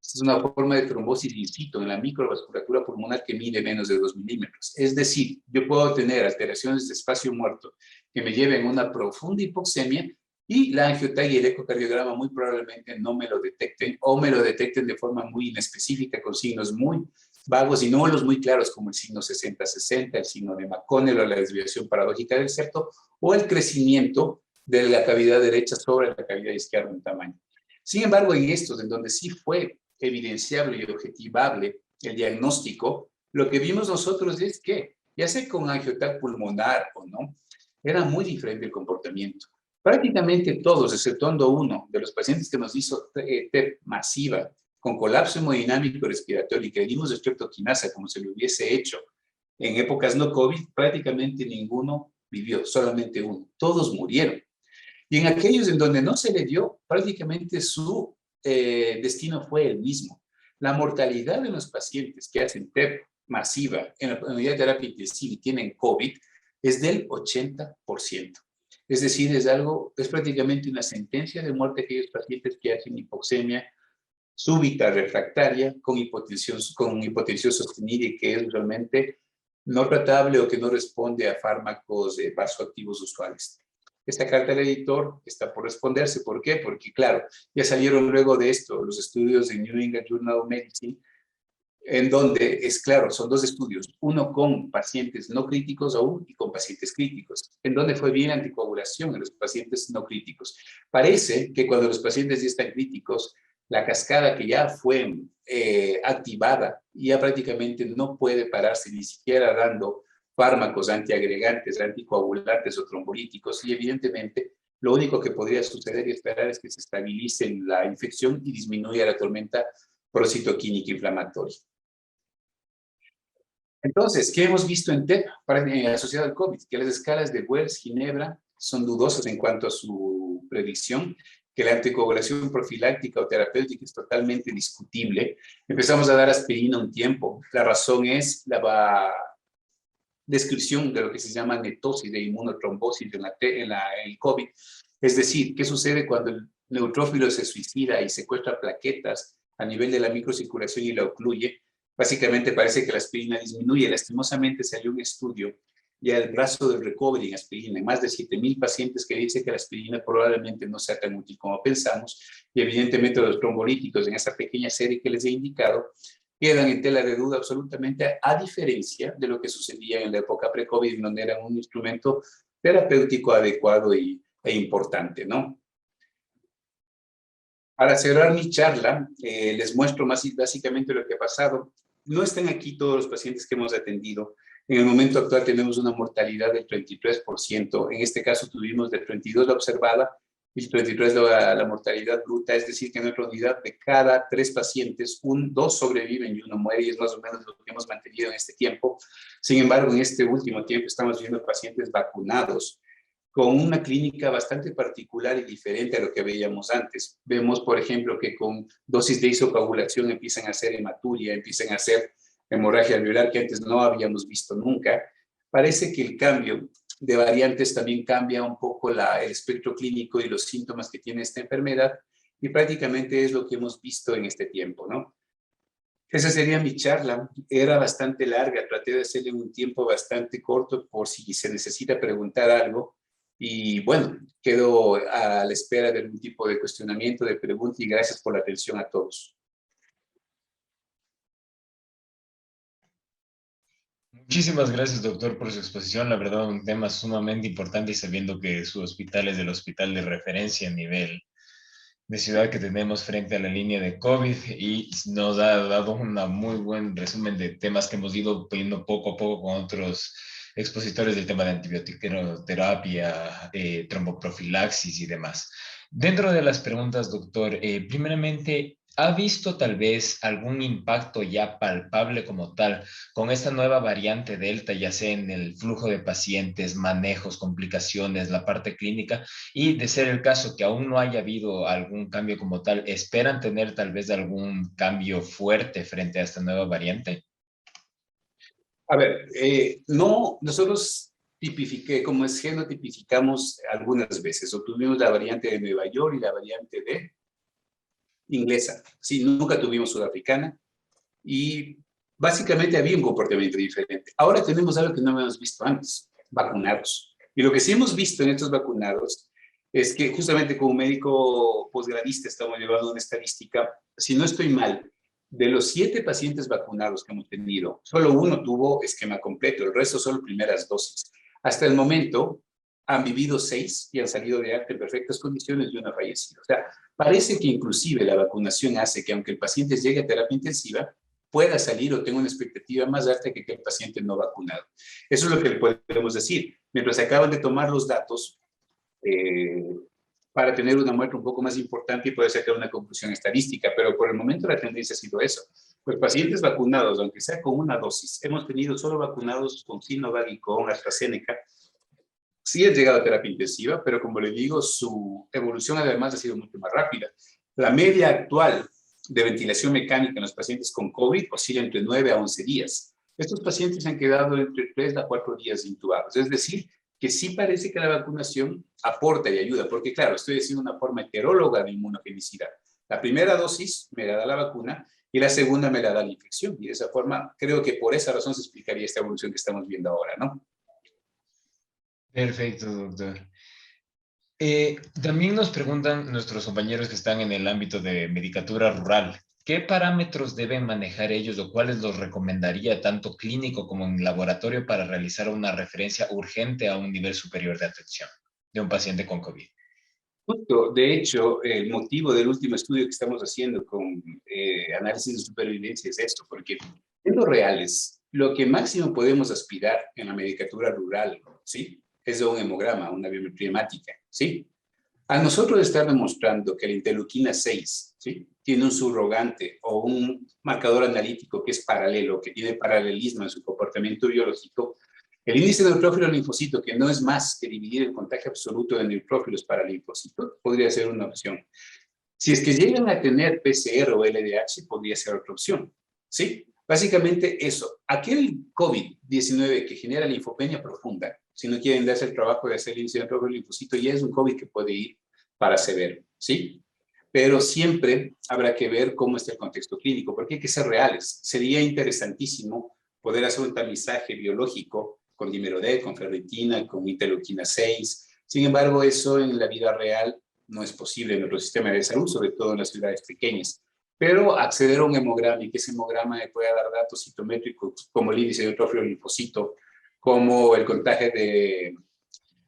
es una forma de trombosis in situ en la microvasculatura pulmonar que mide menos de 2 milímetros. Es decir, yo puedo tener alteraciones de espacio muerto que me lleven a una profunda hipoxemia, y la angiotac y el ecocardiograma muy probablemente no me lo detecten, o me lo detecten de forma muy inespecífica con signos muy vagos y no los muy claros, como el signo 60-60, el signo de McConnell o la desviación paradójica del septo, o el crecimiento de la cavidad derecha sobre la cavidad izquierda en tamaño. Sin embargo, en estos, en donde sí fue evidenciable y objetivable el diagnóstico, lo que vimos nosotros es que, ya sea con angiotac pulmonar o no, era muy diferente el comportamiento. Prácticamente todos, exceptuando uno de los pacientes que nos hizo TEP masiva con colapso hemodinámico respiratorio y que dimos estreptoquinasa como se le hubiese hecho en épocas no COVID, prácticamente ninguno vivió, solamente uno. Todos murieron. Y en aquellos en donde no se le dio, prácticamente su destino fue el mismo. La mortalidad de los pacientes que hacen TEP masiva en la unidad de terapia intensiva y tienen COVID es del 80%. Es decir, es prácticamente una sentencia de muerte a aquellos pacientes que hacen hipoxemia súbita refractaria con hipotensión sostenida y que es realmente no tratable o que no responde a fármacos vasoactivos usuales. Esta carta del editor está por responderse. ¿Por qué? Porque, claro, ya salieron luego de esto los estudios de New England Journal of Medicine, en donde es claro, son dos estudios, uno con pacientes no críticos aún y con pacientes críticos, en donde fue bien la anticoagulación en los pacientes no críticos. Parece que cuando los pacientes ya están críticos, la cascada que ya fue activada ya prácticamente no puede pararse ni siquiera dando fármacos antiagregantes, anticoagulantes o trombolíticos, y evidentemente lo único que podría suceder y esperar es que se estabilice la infección y disminuya la tormenta procitoquímica inflamatoria. Entonces, ¿qué hemos visto en TEP asociado al COVID? Que las escalas de Wells-Ginebra son dudosas en cuanto a su predicción, que la anticoagulación profiláctica o terapéutica es totalmente discutible. Empezamos a dar aspirina un tiempo. La razón es la descripción de lo que se llama netosis de inmunotrombosis en el COVID. Es decir, ¿qué sucede cuando el neutrófilo se suicida y secuestra plaquetas a nivel de la microcirculación y la ocluye? Básicamente parece que la aspirina disminuye. Lastimosamente salió un estudio ya el brazo del recovery en aspirina, en más de 7,000 pacientes, que dice que la aspirina probablemente no sea tan útil como pensamos, y evidentemente los trombolíticos en esa pequeña serie que les he indicado quedan en tela de duda absolutamente, a diferencia de lo que sucedía en la época pre-COVID, donde era un instrumento terapéutico adecuado e importante, ¿no? Para cerrar mi charla, les muestro básicamente lo que ha pasado. No están aquí todos los pacientes que hemos atendido. En el momento actual tenemos una mortalidad del 33%. En este caso tuvimos de 32 la observada y 33 la mortalidad bruta. Es decir, que en nuestra unidad de cada 3 pacientes, 2 sobreviven y 1 muere, y es más o menos lo que hemos mantenido en este tiempo. Sin embargo, en este último tiempo estamos viendo pacientes vacunados con una clínica bastante particular y diferente a lo que veíamos antes. Vemos, por ejemplo, que con dosis de isocoagulación empiezan a hacer hematuria, empiezan a hacer hemorragia alveolar que antes no habíamos visto nunca. Parece que el cambio de variantes también cambia un poco el espectro clínico y los síntomas que tiene esta enfermedad, y prácticamente es lo que hemos visto en este tiempo, ¿no? Esa sería mi charla. Era bastante larga, traté de hacerle un tiempo bastante corto por si se necesita preguntar algo. Y bueno, quedo a la espera de algún tipo de cuestionamiento, de pregunta, y gracias por la atención a todos. Muchísimas gracias, doctor, por su exposición. La verdad, un tema sumamente importante y sabiendo que su hospital es el hospital de referencia a nivel de ciudad que tenemos frente a la línea de COVID y nos ha dado un muy buen resumen de temas que hemos ido viendo poco a poco con otros expositores del tema de antibiotiterapia, tromboprofilaxis y demás. Dentro de las preguntas, doctor, primeramente, ¿ha visto tal vez algún impacto ya palpable como tal con esta nueva variante Delta, ya sea en el flujo de pacientes, manejos, complicaciones, la parte clínica? Y de ser el caso que aún no haya habido algún cambio como tal, ¿esperan tener tal vez algún cambio fuerte frente a esta nueva variante? A ver, no, nosotros como es genotipificamos algunas veces. Obtuvimos la variante de Nueva York y la variante de inglesa. Sí, nunca tuvimos sudafricana y básicamente había un comportamiento diferente. Ahora tenemos algo que no habíamos visto antes, vacunados. Y lo que sí hemos visto en estos vacunados es que justamente como médico posgradista estamos llevando una estadística, si no estoy mal, de los 7 pacientes vacunados que hemos tenido, solo uno tuvo esquema completo, el resto solo primeras dosis. Hasta el momento han vivido 6 y han salido de alta en perfectas condiciones y uno ha fallecido. O sea, parece que inclusive la vacunación hace que aunque el paciente llegue a terapia intensiva, pueda salir o tenga una expectativa más alta que el paciente no vacunado. Eso es lo que le podemos decir. Mientras se acaban de tomar los datos, para tener una muestra un poco más importante y poder sacar una conclusión estadística, pero por el momento la tendencia ha sido eso. Pues pacientes vacunados, aunque sea con una dosis, hemos tenido solo vacunados con Sinovac y con AstraZeneca, sí han llegado a terapia intensiva, pero como le digo, su evolución además ha sido mucho más rápida. La media actual de ventilación mecánica en los pacientes con COVID oscila entre 9 a 11 días. Estos pacientes han quedado entre 3 a 4 días intubados, es decir, que sí parece que la vacunación aporta y ayuda, porque claro, estoy haciendo una forma heteróloga de inmunogenicidad. La primera dosis me la da la vacuna y la segunda me la da la infección, y de esa forma creo que por esa razón se explicaría esta evolución que estamos viendo ahora, ¿no? Perfecto, doctor. También nos preguntan nuestros compañeros que están en el ámbito de medicatura rural, ¿qué parámetros deben manejar ellos o cuáles los recomendaría tanto clínico como en laboratorio para realizar una referencia urgente a un nivel superior de atención de un paciente con COVID? Justo, de hecho, el motivo del último estudio que estamos haciendo con análisis de supervivencia es esto, porque siendo reales, lo que máximo podemos aspirar en la medicatura rural, ¿sí? Es de un hemograma, una biometría hemática, ¿sí? A nosotros estar demostrando que la interleuquina 6, ¿sí? Tiene un subrogante o un marcador analítico que es paralelo, que tiene paralelismo en su comportamiento biológico, el índice de neutrófilo linfocito, que no es más que dividir el contagio absoluto de neutrófilos para linfocitos, podría ser una opción. Si es que llegan a tener PCR o LDH, podría ser otra opción, ¿sí? Básicamente eso. Aquel COVID-19 que genera linfopenia profunda, si no quieren darse el trabajo de hacer el índice de neutrófilo linfocito, ya es un COVID que puede ir para severo, ¿sí? Pero siempre habrá que ver cómo está el contexto clínico, porque hay que ser reales. Sería interesantísimo poder hacer un tamizaje biológico con dímero D, con ferritina, con interleuquina 6. Sin embargo, eso en la vida real no es posible en nuestro sistema de salud, sobre todo en las ciudades pequeñas. Pero acceder a un hemograma y que ese hemograma me pueda dar datos citométricos como el índice de neutrófilo linfocito, como el contagio de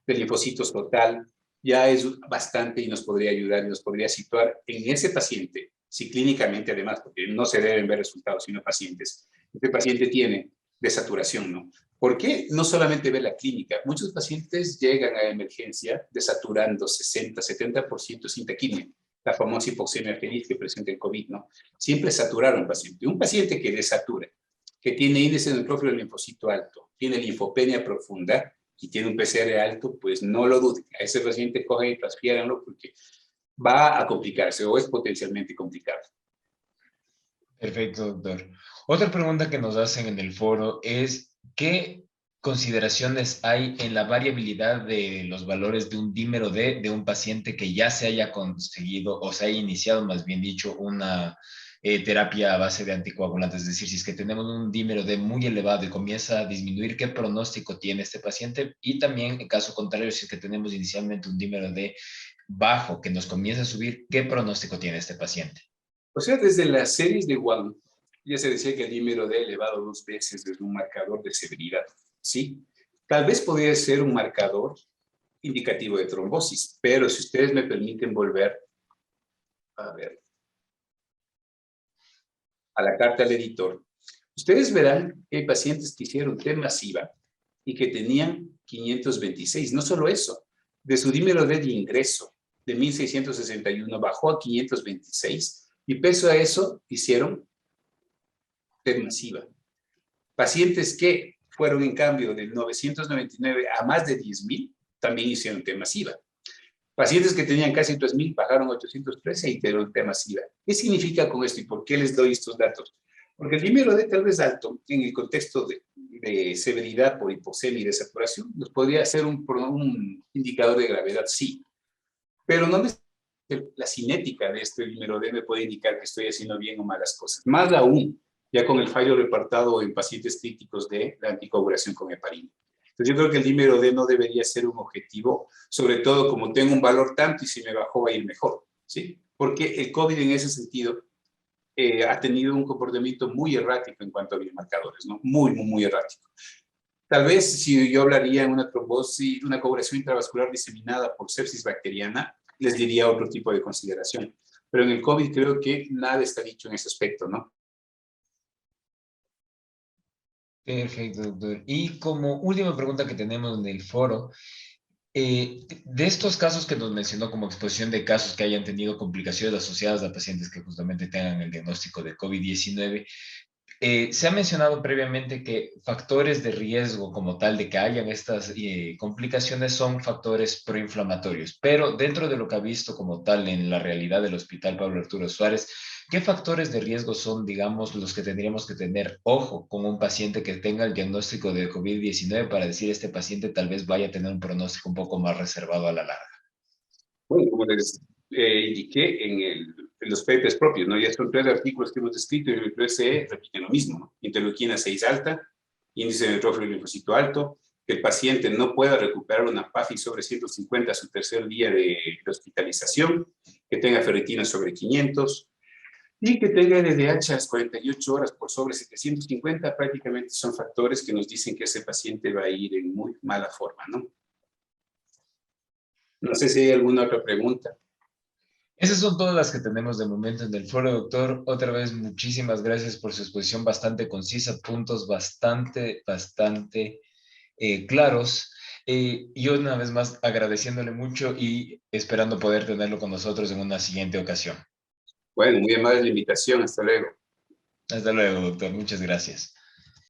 linfocitos total, ya es bastante y nos podría ayudar y nos podría situar en ese paciente, si clínicamente además, porque no se deben ver resultados, sino pacientes. Este paciente tiene desaturación, ¿no? ¿Por qué? No solamente ve la clínica. Muchos pacientes llegan a emergencia desaturando 60-70% sin taquimia, la famosa hipoxemia feliz que presenta el COVID, ¿no? Siempre saturar a un paciente. Un paciente que desatura, que tiene índice de neutrófilo linfocito alto, tiene linfopenia profunda, y tiene un PCR alto, pues no lo duden. A ese paciente coge y transfiéranlo porque va a complicarse o es potencialmente complicado. Perfecto, doctor. Otra pregunta que nos hacen en el foro es, ¿qué consideraciones hay en la variabilidad de los valores de un dímero D de un paciente que ya se haya conseguido o se haya iniciado, más bien dicho, una terapia a base de anticoagulantes? Es decir, si es que tenemos un dímero D muy elevado y comienza a disminuir, ¿qué pronóstico tiene este paciente? Y también, en caso contrario, si es que tenemos inicialmente un dímero D bajo que nos comienza a subir, ¿qué pronóstico tiene este paciente? O sea, desde las series de Wallman, ya se decía que el dímero D elevado 2 veces es un marcador de severidad, ¿sí? Tal vez podría ser un marcador indicativo de trombosis, pero si ustedes me permiten volver a ver a la carta del editor, ustedes verán que hay pacientes que hicieron T masiva y que tenían 526. No solo eso, de su dímero D de ingreso de 1661 bajó a 526 y pese a eso hicieron T masiva. Pacientes que fueron en cambio del 999 a más de 10,000 también hicieron T masiva. Pacientes que tenían casi 3,000 bajaron a 813 y hicieron T masiva. ¿Qué significa con esto y por qué les doy estos datos? Porque el dímero D tal vez alto, en el contexto de severidad por hipoxemia y desaturación, nos podría ser un indicador de gravedad, sí. Pero no la cinética de este dímero D me puede indicar que estoy haciendo bien o malas cosas. Más aún, ya con el fallo reportado en pacientes críticos de la anticoagulación con heparina. Entonces yo creo que el dímero D no debería ser un objetivo, sobre todo como tengo un valor tanto y si me bajó va a ir mejor, ¿sí? Porque el COVID en ese sentido ha tenido un comportamiento muy errático en cuanto a biomarcadores, ¿no? Muy, muy, muy errático. Tal vez si yo hablaría en una trombosis, una coagulación intravascular diseminada por sepsis bacteriana, les diría otro tipo de consideración. Pero en el COVID creo que nada está dicho en ese aspecto, ¿no? Perfecto, doctor. Y como última pregunta que tenemos en el foro, de estos casos que nos mencionó como exposición de casos que hayan tenido complicaciones asociadas a pacientes que justamente tengan el diagnóstico de COVID-19, se ha mencionado previamente que factores de riesgo como tal de que hayan estas complicaciones son factores proinflamatorios, pero dentro de lo que ha visto como tal en la realidad del Hospital Pablo Arturo Suárez, ¿qué factores de riesgo son, digamos, los que tendríamos que tener ojo con un paciente que tenga el diagnóstico de COVID-19 para decir este paciente tal vez vaya a tener un pronóstico un poco más reservado a la larga? Bueno, como les indiqué en los papers propios, ¿no? Ya son 3 artículos que hemos escrito y el 3 repiten lo mismo, ¿no? Interleuquina 6 alta, índice de neutrófilo linfocito alto, que el paciente no pueda recuperar una PAFI sobre 150 a su tercer día de hospitalización, que tenga ferritina sobre 500 y que tenga LDH a las 48 horas por sobre 750, prácticamente son factores que nos dicen que ese paciente va a ir en muy mala forma, ¿no? No sé si hay alguna otra pregunta. Esas son todas las que tenemos de momento en el foro, doctor. Otra vez, muchísimas gracias por su exposición bastante concisa, puntos bastante claros. Y una vez más agradeciéndole mucho y esperando poder tenerlo con nosotros en una siguiente ocasión. Bueno, muy amable la invitación. Hasta luego. Hasta luego, doctor. Muchas gracias.